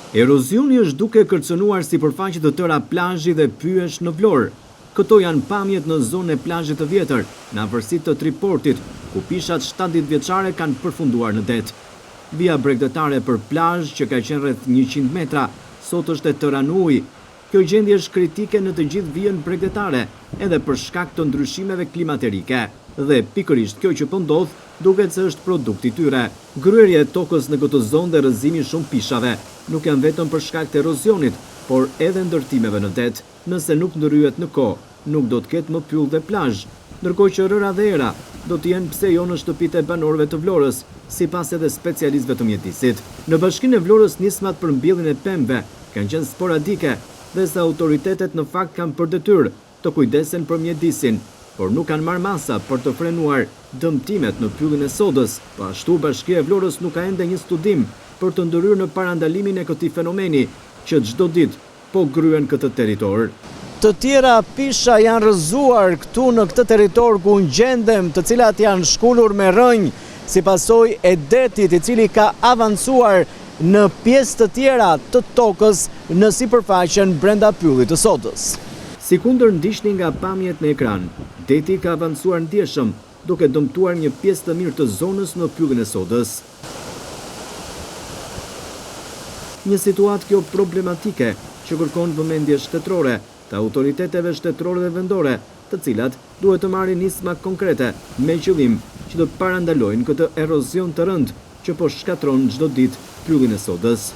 Erozioni është duke kërcënuar sipërfaqe të tëra plazhi dhe pyesh në Vlorë. Këto janë pamjet në zonën e plazhit të vjetër, në afërsitë të Triportit, ku pishat 70 vjeçare kanë përfunduar në det. Vija bregdetare për plazh që ka qenë rreth 100 metra, sot është e tëra në ujë. Kjo gjendje është kritike në të gjithë vijën bregdetare, edhe për shkak të ndryshimeve klimaterike. Dhe pikërisht kjo që po ndodh, duket se është produkt i tyre. Gryerja e tokës në këtë zonë dhe rrëzimi shumë pishave nuk janë vetëm për shkak të erozionit, por edhe ndërtimeve në det. Nëse nuk ndryhet në kohë, nuk do të ketë më pyll dhe plazh, ndërkohë që rëra dhe era do të jenë pse jo në shtëpitë e banorëve të Vlorës, sipas edhe specialistëve të mjedisit. Në bashkinë e Vlorës nismat për mbjelljen e pemëve kanë qenë sporadike dhe sa autoritetet në fakt kanë për detyrë të kujdesen për mjedisin, por nuk kanë marrë masa për të frenuar dëmtimet në pyllin e sodës. Po ashtu Bashkia e Vlorës nuk ka ende një studim për të ndërhyrë në parandalimin e këtij fenomeni që çdo ditë po gryen këtë territor. Të tjera pisha janë rrëzuar këtu në këtë territor ku gjendem, të cilat janë shkullur me rënjë si pasojë e detit i cili ka avancuar në pjesë të tjera të tokës në sipërfaqen brenda pyllit të sodës. Sikundër ndiqni nga pamjet në ekran, deti ka avancuar ndjeshëm, duke dëmtuar një pjesë të mirë të zonës në pyllin e sodës. Një situatë kjo problematike që kërkon vëmendje shtetërore të autoriteteve shtetërore dhe vendore, të cilat duhet të marrin nisma konkrete me qëllim që të parandalojnë këtë erozion të rënd që po shkatron çdo ditë pyllin e sodës.